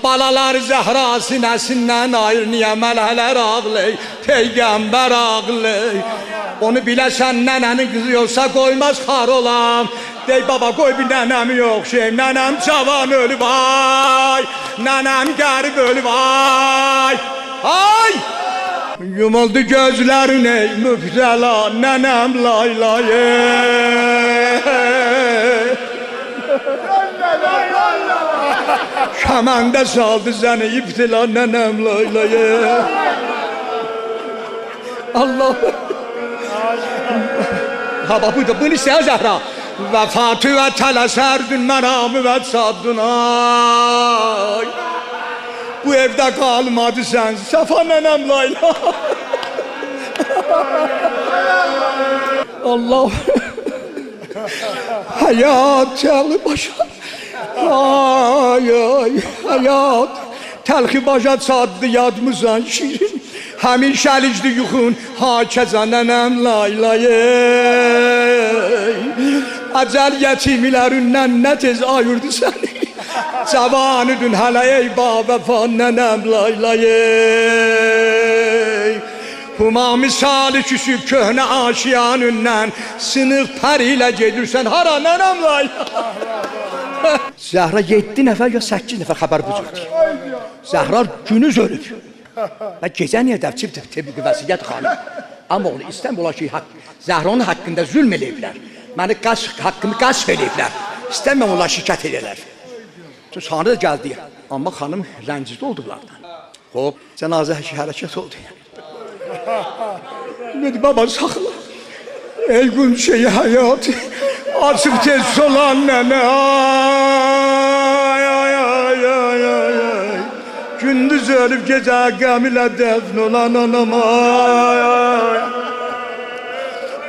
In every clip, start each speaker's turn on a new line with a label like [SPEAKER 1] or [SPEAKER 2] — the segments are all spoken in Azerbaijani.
[SPEAKER 1] Balalar Zəhra sinəsindən ayır, niyə məlhələr ağlay, Peyğəmbər ağlay. Onu biləsən, nənənin qızı yoxsa qoymaz xar olam. Dey baba, qoy bir nənəm yox şey, nənəm cavan ölüb ay, nənəm qərib ölüb ay, ay. Yumuldu gözlərin ey müftəla, nənəm lay lay Kəməndə saldı səni ibtila, nənəm lay lay Allah. Hava buydu, bunu istəyən Zəhra. Vəfatü və tələsərdün mənamı və saddun ay. Bu evdə qalmadı sən, Səfa nənəm layla. Allah. Həyat çəli başa. Ay ay, həyat. Təlxi başa çaddı yadmızan şirin. Həmin şəlicdi yuxun, hakəza nənəm layla. Əcəl yetimlərindən nə tez ayırdı səni. Cavanıdın hələ ey babəfa nənəm laylay. Huma misali küsüb köhnə aşiyanündən sınıq pər ilə gedirsən hara nənəm laylay. Zəhra 7 nəfər ya 8 nəfər xəbər bucaqdır. Zəhra günüz ölüb. Və gecə niyə dəvçib təbii vəsiyyət xanım. Amma oğlu istəm ola ki, Zəhranın haqqında zülm eləyiblər. Məni haqqımı qəsb eləyiblər. İstəməm ola şikət edələr. Sonra da gəldi. Amma xanım rəncizdə olduqlardan. Hop, cənazə hərəkət oldu. Dedi, baba saxla. Ey gün şeyi həyatı. Açıb tez solan nənə. Ay, ay, ay, ay, ay. Gündüz ölüb gecə qəm ilə dəfn olan anam. Ay, ay.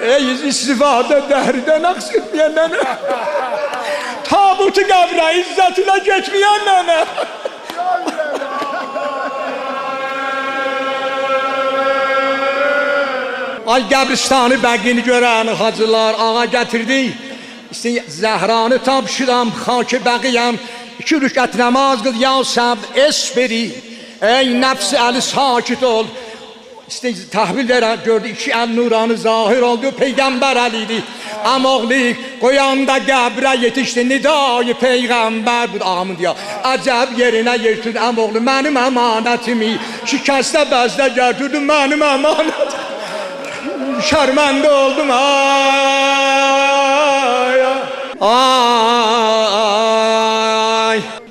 [SPEAKER 1] Ey istifadə dəhridən əqsitməyən nənə. Tabutu qəbrə izzət ilə geçməyən nənə. Ay qəbristanı bəqini görən hacılar ağa gətirdi. Zəhranı tapşıram, xaki bəqiyəm. 2 rükət namaz qıl, ya səbr esberi. Ey nəfsi əli sakit ol. Təhvil verən gördü, 2 əl nuranı zahir oldu, Peyğəmbər əliydi. Əmoğlu qoyanda qəbrə yetişdi, nidayı Peyğəmbər. Bu da ağamın diyor, əcəb yerinə yetirdi əmoğlu mənim əmanətimi. Şikəstə bəzdə gətirdi mənim əmanətimi. Şərməndə oldum ay, ay.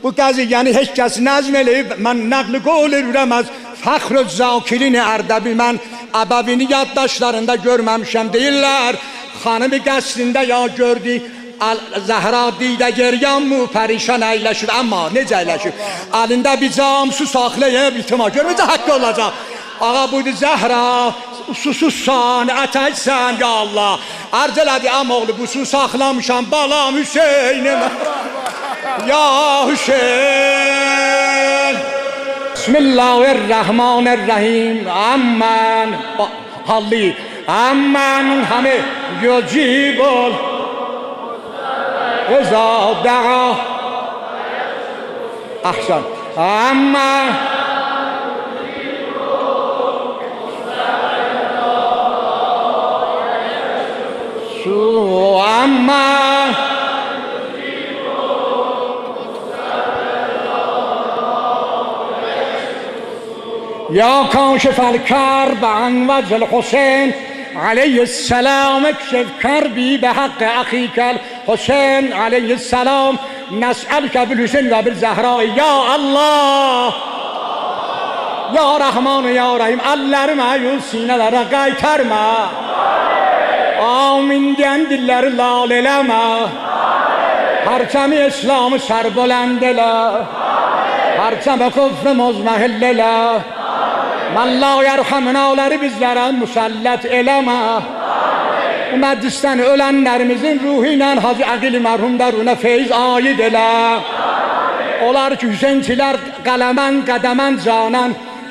[SPEAKER 1] Bu qəziyyəni heç kəs nəzm eləyib, mən nəqli qol edəməz. Fəxr-ı Zakirin Ərdəbi mən əbəvini yaddaşlarında görməmişəm deyirlər. Xanımı qəsrində ya gördü, Zəhra didə geryan mu pərişan əyləşir. Amma necə əyləşir? Əlində bir cam su saxlayıb iltima görməcə haqqı olacaq. Ağa buydu Zəhra, susuzsan, ətəksən ya Allah. Arz elədi əmoğlu bu su saxlamışam balam Hüseynim. Ya Hüseyin. Bismillahirrahmanirrahim. Ammən halli. Ammən həmi yücibul İza dağa. Ahsan. Ammən Su ammən Ya kaşifel karb an vecel Hüseyin aleyhisselam ekşif karbi be hakkı ahikel Hüseyin aleyhisselam nes'elke bil Hüseyin ve bil Zehra. Ya Allah Ya Rahman ya Rahim ellerime yul sinelere qaytarma. Amin diyen dilleri lal eleme. Parçamı İslam'ı serbolend ele. Parçamı küfrü muzmehil ele. Mən la yerhamnaları bizlərə müsəllət eləmə. Məclisdən ölənlərimizin ruhu ilə Hacı Əqil mərhumlarına feyz aid elə. Onlar ki Hüseynçilər qələmən, qədəmən, canən,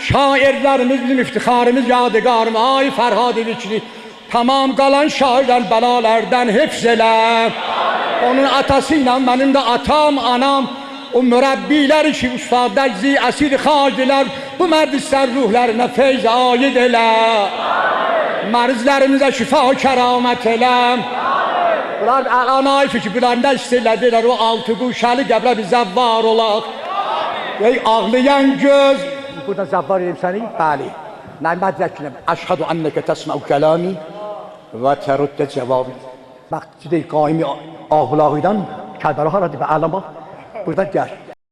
[SPEAKER 1] şairlərimiz bizim iftixarımız, yadigarım, ay Fərhad-ı Vikri. Tamam qalan şairlər bəlalərdən hifz elə. Onun atası ilə mənim də atam, anam, o mürəbbiləri ki, ustadlar zi-əsir xacilər, bu mərdistlər ruhlarına feyz ayid elə. Mərizlərimizə şifa kəramət elə. Bunlar ağanayıfı ki, bunlar nə istəyirlər, o altı quşəli qəbrə bizə var olaq. Ey ağlayan göz, burada zəvvar edeyim səni, bəli. Nəhməd zəkinəm, əşhədu ənəkə təsməu kələmi və təruddə cəvabi. Bax, deyək, qaimi ağlağıdan Kərbəla haradır və ələma burada gəl.